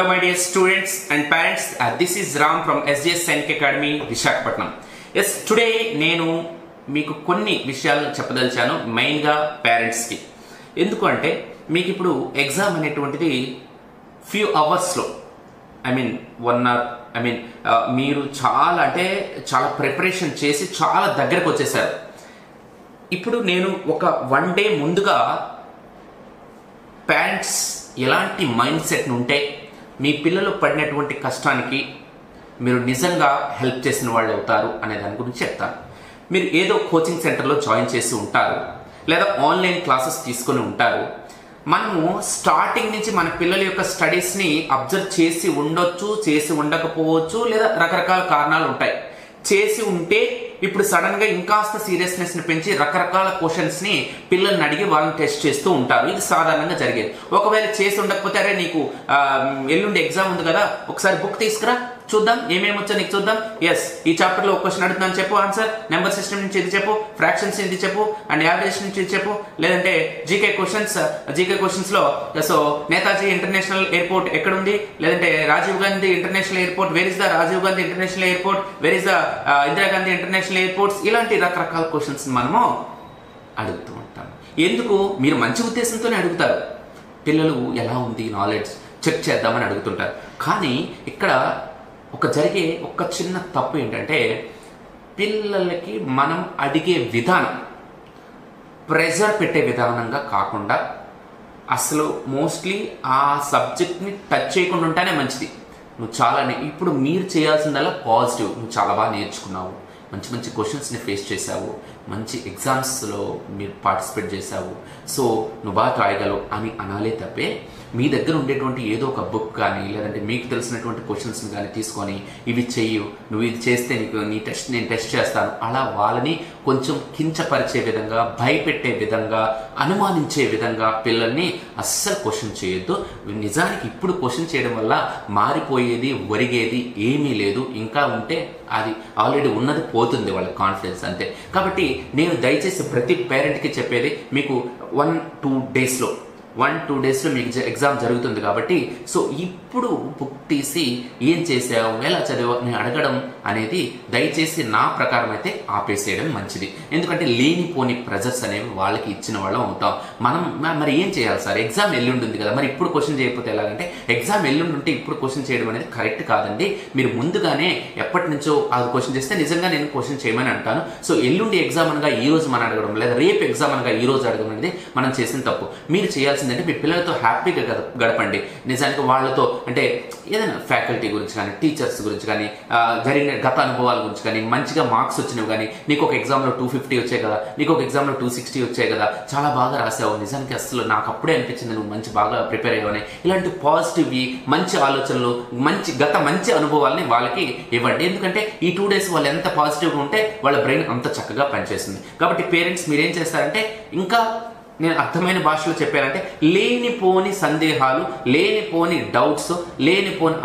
Hello my dear students and parents, this is Ram from SJS Sainik Academy, Visakhapatnam. Yes, today నేను మీకు కొన్ని విషయాలు చెప్పదలిచాను main గా parents కి. ఎందుకు అంటే మీకు ఇప్పుడు ఎగ్జామ్ అనేటువంటిది ఫ్యూ అవర్స్ లో I mean 1 hour మీరు చాలా ప్రిపరేషన్ చేసి చాలా దగ్గరకు వచ్చేసారు. ఇప్పుడు నేను ఒక 1 day ముందుగా పేరెంట్స్ ఎలాంటి మైండ్ సెట్ ఉంటే మీ పిల్లలు పడినటువంటి కష్టానికి మీరు నిజంగా హెల్ప్ చేసిన వాళ్ళు అవుతారు అనే దాని గురించి చెప్తాను. మీరు ఏదో కోచింగ్ సెంటర్లో జాయిన్ చేసి ఉంటారు, లేదా ఆన్లైన్ క్లాసెస్ తీసుకొని ఉంటారు. మనము స్టార్టింగ్ నుంచి మన పిల్లల యొక్క స్టడీస్ని అబ్జర్వ్ చేసి ఉండొచ్చు, చేసి ఉండకపోవచ్చు, లేదా రకరకాల కారణాలు ఉంటాయి. చేసి ఉంటే ఇప్పుడు సడన్ గా ఇంకాస్త సీరియస్నెస్ ని పెంచి రకరకాల క్వశ్చన్స్ ని పిల్లల్ని అడిగి వాళ్ళని టెస్ట్ చేస్తూ ఉంటారు. ఇది సాధారణంగా జరిగేది. ఒకవేళ చేసి ఉండకపోతే అరే నీకు ఎల్లుండి ఎగ్జామ్ ఉంది కదా, ఒకసారి బుక్ తీసుకురా చూద్దాం ఏమేమి వచ్చా నీకు చూద్దాం. ఎస్, ఈ చాప్టర్ లో ఒక క్వశ్చన్ అడుగుతున్నాను, చెప్పు ఆన్సర్. నెంబర్ సిస్టమ్ నుంచి ఇది చెప్పు, ఫ్రాక్షన్స్ ఇది చెప్పు, అండ్ యావరేజ్ నుంచి ఇది చెప్పు. లేదంటే జీకే క్వశ్చన్స్ లో సో నేతాజీ ఇంటర్నేషనల్ ఎయిర్పోర్ట్ ఎక్కడ ఉంది, లేదంటే Rajiv Gandhi international airport, where is the Rajiv Gandhi international airport, where is the Indira Gandhi international airports, ఇలాంటి రకరకాల క్వశ్చన్స్ మనము అడుగుతూ ఉంటాం. ఎందుకు? మీరు మంచి ఉద్దేశంతోనే అడుగుతారు. పిల్లలు ఎలా ఉంది నాలెడ్జ్ చెక్ చేద్దామని అడుగుతుంటారు. కానీ ఇక్కడ జరిగే ఒక చిన్న తప్పు ఏంటంటే పిల్లలకి మనం అడిగే విధానం ప్రెజర్ పెట్టే విధానంగా కాకుండా అసలు మోస్ట్లీ ఆ సబ్జెక్ట్ని టచ్ చేయకుండా ఉంటేనే మంచిది. నువ్వు చాలా ఇప్పుడు మీరు చేయాల్సిందల్లా పాజిటివ్. నువ్వు చాలా బాగా నేర్చుకున్నావు, మంచి మంచి క్వశ్చన్స్ని ఫేస్ చేశావు, మంచి ఎగ్జామ్స్లో మీరు పార్టిసిపేట్ చేశావు, సో నువ్వు బాగా రాయగలవు అని అనాలే తప్పే మీ దగ్గర ఉండేటువంటి ఏదో ఒక బుక్ కానీ లేదంటే మీకు తెలిసినటువంటి క్వశ్చన్స్ని కానీ తీసుకొని ఇవి చెయ్యు, నువ్వు ఇది చేస్తే నేను టెస్ట్ చేస్తాను, అలా వాళ్ళని కొంచెం కించపరిచే విధంగా, భయపెట్టే విధంగా, అనుమానించే విధంగా పిల్లల్ని అస్సలు క్వశ్చన్ చేయొద్దు. నిజానికి ఇప్పుడు క్వశ్చన్ చేయడం వల్ల మారిపోయేది ఒరిగేది ఏమీ లేదు. ఇంకా ఉంటే అది ఆల్రెడీ ఉన్నది పోతుంది వాళ్ళ కాన్ఫిడెన్స్ అంతే. కాబట్టి నేను దయచేసి ప్రతి పేరెంట్కి చెప్పేది, మీకు 1-2 డేస్లో మీకు ఎగ్జామ్ జరుగుతుంది కాబట్టి సో ఇప్పుడు బుక్ తీసి ఏం చేసావు, ఎలా చదివావు అని అడగడం అనేది దయచేసి నా ప్రకారం అయితే ఆపేసేయడం మంచిది. ఎందుకంటే లేనిపోని ప్రెజర్స్ అనేవి వాళ్ళకి ఇచ్చిన వాళ్ళం అవుతాం. మనం మరి ఏం చేయాలి సార్, ఎగ్జామ్ ఎల్లుండి ఉంది కదా, మరి ఇప్పుడు క్వశ్చన్ చేయకపోతే ఎలాగంటే ఎగ్జామ్ ఎల్లుండి ఉంటే ఇప్పుడు క్వశ్చన్ చేయడం అనేది కరెక్ట్ కాదండి. మీరు ముందుగానే ఎప్పటి నుంచో అది క్వశ్చన్ చేస్తే నిజంగా నేను క్వశ్చన్ చేయమని అంటాను. సో ఎల్లుండి ఎగ్జామ్ అనగా ఈ రోజు మనం అడగడం, లేదా రేపు ఎగ్జామ్ అనగా ఈ రోజు అడగడం అనేది మనం చేసిన తప్పు. మీరు చేయాల్సిందంటే మీ పిల్లలతో హ్యాపీగా గడపండి. నిజానికి వాళ్ళతో అంటే ఏదైనా ఫ్యాకల్టీ గురించి కానీ, టీచర్స్ గురించి కానీ, జరిగిన గత అనుభవాల గురించి కానీ, మంచిగా మార్క్స్ వచ్చినవి కానీ, నీకు ఒక ఎగ్జామ్లో 250 వచ్చాయి కదా, నీకు ఒక ఎగ్జామ్లో 260 వచ్చాయి కదా, చాలా బాగా రాసావు, నిజానికి అసలు నాకు అప్పుడే అనిపించింది నువ్వు బాగా ప్రిపేర్ అయ్యావని, ఇలాంటి పాజిటివ్ మంచి ఆలోచనలు, మంచి అనుభవాలని వాళ్ళకి ఇవ్వండి. ఎందుకంటే ఈ 2 days వాళ్ళు ఎంత పాజిటివ్గా ఉంటే వాళ్ళ బ్రెయిన్ అంత చక్కగా పనిచేస్తుంది. కాబట్టి పేరెంట్స్ మీరేం చేస్తారంటే, ఇంకా నేను అర్థమైన భాషలో చెప్పానంటే లేనిపోని సందేహాలు, లేనిపోని డౌట్స్, లేనిపోని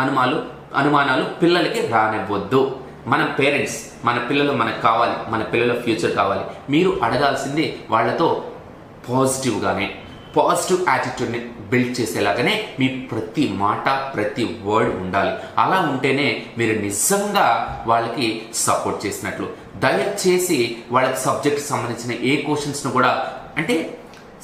అనుమానాలు పిల్లలకి రానివ్వద్దు. మన పేరెంట్స్, మన పిల్లలు మనకు కావాలి, మన పిల్లల ఫ్యూచర్ కావాలి. మీరు అడగాల్సింది వాళ్ళతో పాజిటివ్ యాటిట్యూడ్ని బిల్డ్ చేసేలాగానే మీ ప్రతి మాట, ప్రతి వర్డ్ ఉండాలి. అలా ఉంటేనే మీరు నిజంగా వాళ్ళకి సపోర్ట్ చేసినట్లు. దయచేసి వాళ్ళకి సబ్జెక్ట్ సంబంధించిన ఏ క్వశ్చన్స్ను కూడా అంటే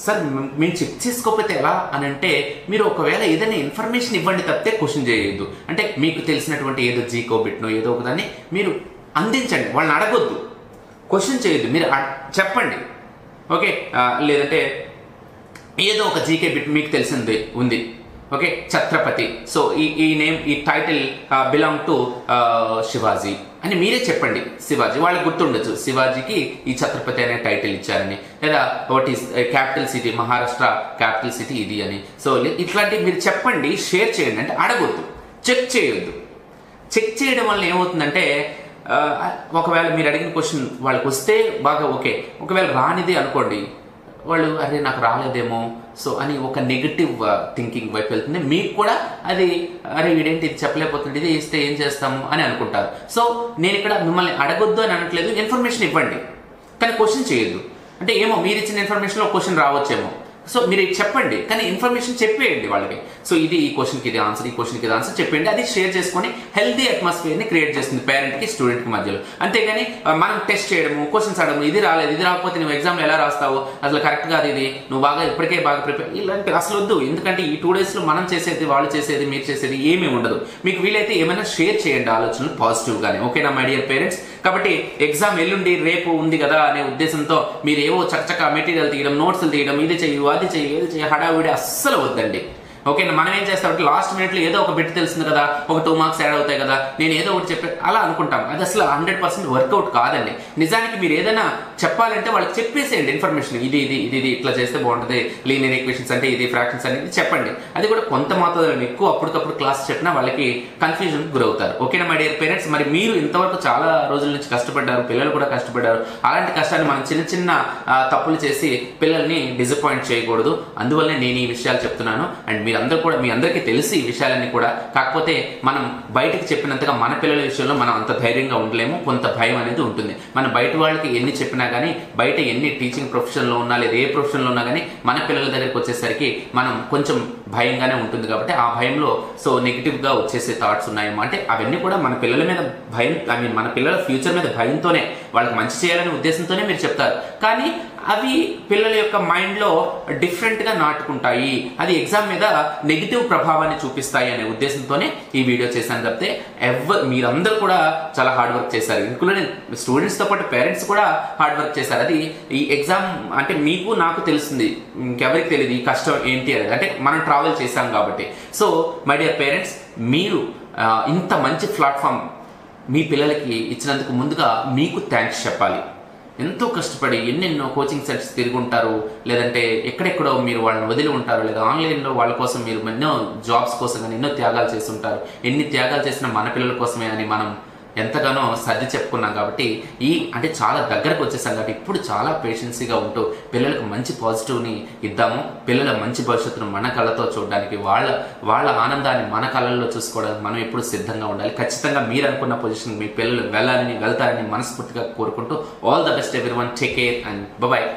సార్ మేము చెక్ చేసుకోకపోతే ఎలా అని అంటే మీరు ఒకవేళ ఏదైనా ఇన్ఫర్మేషన్ ఇవ్వండి తప్పితే క్వశ్చన్ చేయొద్దు. అంటే మీకు తెలిసినటువంటి ఏదో జీకో బిట్నో ఏదో ఒకదాన్ని మీరు అందించండి, వాళ్ళని అడగొద్దు, క్వశ్చన్ చేయొద్దు, మీరు చెప్పండి. ఓకే, లేదంటే ఏదో ఒక జీకే బిట్ మీకు తెలిసింది ఉంది, ఓకే, ఛత్రపతి, సో ఈ టైటిల్ బిలాంగ్ టు శివాజీ అని మీరే చెప్పండి. శివాజీ వాళ్ళకి గుర్తుండొచ్చు, శివాజీకి ఈ ఛత్రపతి అనే టైటిల్ ఇచ్చారని, లేదా what is capital city, Maharashtra capital city ఇది అని. సో ఇట్లాంటివి మీరు చెప్పండి, షేర్ చేయండి. అంటే అడగొద్దు, చెక్ చేయొద్దు. చెక్ చేయడం వల్ల ఏమవుతుందంటే ఒకవేళ మీరు అడిగిన క్వశ్చన్ వాళ్ళకి వస్తే బాగా ఓకే, ఒకవేళ రానిది అనుకోండి, వాళ్ళు అరే నాకు రాలేదేమో సో అని ఒక నెగటివ్ థింకింగ్ వైపు వెళ్తుంది. మీకు కూడా అది అరే వీడేంటి ఇది చెప్పలేకపోతుంది, ఇది ఇస్తే ఏం చేస్తాము అని అనుకుంటారు. సో నేను ఇక్కడ మిమ్మల్ని అడగొద్దు అని అనట్లేదు, ఇన్ఫర్మేషన్ ఇవ్వండి కానీ క్వశ్చన్ చేయొద్దు. అంటే ఏమో మీరు ఇచ్చిన ఇన్ఫర్మేషన్లో క్వశ్చన్ రావచ్చేమో, సో మీరు చెప్పండి, కానీ ఇన్ఫర్మేషన్ చెప్పేయండి వాళ్ళకి. సో ఇది ఈ క్వశ్చన్కి ఇది ఆన్సర్, ఈ క్వశ్చన్కి ఇది ఆన్సర్ చెప్పండి. అది షేర్ చేసుకొని హెల్తీ అట్మాస్ఫియర్ని క్రియేట్ చేస్తుంది పేరెంట్కి స్టూడెంట్కి మధ్యలో. అంతేగాని మనం టెస్ట్ చేయడము, క్వశ్చన్స్ అడగము, ఇది రాలేదు, ఇది రాకపోతే నువ్వు ఎగ్జామ్లో ఎలా రాస్తావు, అసలు కరెక్ట్ కాదు, ఇది నువ్వు బాగా ఇప్పటికే బాగా ప్రిపేర్, ఇలాంటి అసలు వద్దు. ఎందుకంటే ఈ 2 daysలో మనం చేసేది, వాళ్ళు చేసేది, మీరు చేసేది ఏమీ ఉండదు. మీకు వీలైతే ఏమైనా షేర్ చేయండి ఆలోచనలు పాజిటివ్గానే. ఓకేనా మై డియర్ పేరెంట్స్? కాబట్టి ఎగ్జామ్ ఎల్లుండి రేపు ఉంది కదా అనే ఉద్దేశంతో మీరు ఏవో చక్కచక్క మెటీరియల్ తీయడం, నోట్స్లు తీయడం, ఇది చెయ్యి, అది చెయ్యి, ఇది చెయ్యి, హడావిడి అస్సలు వద్దండి. ఓకేనా? మనం ఏం చేస్తామంటే లాస్ట్ మినిట్లో ఏదో ఒక బిట్ తెలుస్తుంది కదా, ఒక 2 marks యాడ్ అవుతాయి కదా, నేను ఏదో ఒకటి చెప్పి అలా అనుకుంటాం. అది అసలు 100% వర్కౌట్ కాదండి. నిజానికి మీరు ఏదైనా చెప్పాలంటే వాళ్ళకి చెప్పేసేయండి ఇన్ఫర్మేషన్. ఇది ఇది ఇది ఇది ఇట్లా చేస్తే బాగుంటుంది, లీనియర్ ఈక్వేషన్స్ అంటే ఇది, ఫ్రాక్షన్స్ అనేది చెప్పండి. అది కూడా కొంత మాత్రం ఎక్కువ అప్పటికప్పుడు క్లాస్ చెప్పినా వాళ్ళకి కన్ఫ్యూజన్ గురవుతారు. ఓకేనా మై డియర్ పేరెంట్స్? మరి మీరు ఇంతవరకు చాలా రోజుల నుంచి కష్టపడ్డారు, పిల్లలు కూడా కష్టపడ్డారు. అలాంటి కష్టాన్ని మనం చిన్న చిన్న తప్పులు చేసి పిల్లల్ని డిసప్పాయింట్ చేయకూడదు. అందువల్లనే నేను ఈ విషయాలు చెప్తున్నాను. అండ్ మీరందరూ కూడా, మీ అందరికీ తెలిసి ఈ విషయాలన్నీ కూడా, కాకపోతే మనం బయటకు చెప్పినంతగా మన పిల్లల విషయంలో మనం అంత ధైర్యంగా ఉండలేము. కొంత భయం అనేది ఉంటుంది. మన బయట వాళ్ళకి ఎన్ని చెప్పినా కానీ, బయట ఎన్ని టీచింగ్ ప్రొఫెషన్లో ఉన్నా లేదా ఏ ప్రొఫెషన్లో ఉన్నా కానీ, మన పిల్లల దగ్గరికి వచ్చేసరికి మనం కొంచెం భయంగానే ఉంటుంది. కాబట్టి ఆ భయంలో సో నెగిటివ్గా వచ్చేసే థాట్స్ ఉన్నాయేమో అంటే అవన్నీ కూడా మన పిల్లల మీద భయం, ఐ మీన్ మన పిల్లల ఫ్యూచర్ మీద భయంతోనే, వాళ్ళకి మంచి చేయాలనే ఉద్దేశంతోనే మీరు చెప్తారు. కానీ అవి పిల్లల యొక్క మైండ్లో డిఫరెంట్గా నాటుకుంటాయి. అది ఎగ్జామ్ మీద నెగిటివ్ ప్రభావాన్ని చూపిస్తాయి అనే ఉద్దేశంతోనే ఈ వీడియో చేశాను. తప్పితే మీరందరూ కూడా చాలా హార్డ్ వర్క్ చేశారు. ఇంక్లూడింగ్ స్టూడెంట్స్తో పాటు పేరెంట్స్ కూడా హార్డ్ వర్క్ చేశారు. అది ఈ ఎగ్జామ్ అంటే మీకు నాకు తెలుస్తుంది, ఇంకెవరికి తెలియదు ఈ కష్టం ఏంటి అనేది. అంటే మనం ట్రావెల్ చేశాం కాబట్టి. సో మై డియర్ పేరెంట్స్, మీరు ఇంత మంచి ప్లాట్ఫామ్ మీ పిల్లలకి ఇచ్చినందుకు ముందుగా మీకు థ్యాంక్స్ చెప్పాలి. ఎంతో కష్టపడి ఎన్నెన్నో కోచింగ్ సెంటర్స్ తిరిగి ఉంటారు, లేదంటే ఎక్కడెక్కడో మీరు వాళ్ళని వదిలి ఉంటారు, లేదా ఆన్లైన్లో వాళ్ళ కోసం మీరు ఎన్నో జాబ్స్ కోసం కానీ ఎన్నో త్యాగాలు చేస్తుంటారు. ఎన్ని త్యాగాలు చేసినా మన పిల్లల కోసమే అని మనం ఎంతగానో సర్ది చెప్పుకున్నాం. కాబట్టి అంటే చాలా దగ్గరకు వచ్చేసాం. కాబట్టి ఇప్పుడు చాలా పేషెన్సీగా ఉంటూ పిల్లలకు మంచి పాజిటివ్ని ఇద్దాము. పిల్లల మంచి భవిష్యత్తును మన కళ్ళతో చూడడానికి, వాళ్ళ ఆనందాన్ని మన కళ్ళల్లో చూసుకోవడానికి మనం ఎప్పుడు సిద్ధంగా ఉండాలి. ఖచ్చితంగా మీరు అనుకున్న పొజిషన్ మీ పిల్లలు వెళ్తారని మనస్ఫూర్తిగా కోరుకుంటూ all the best everyone. Take care and bye.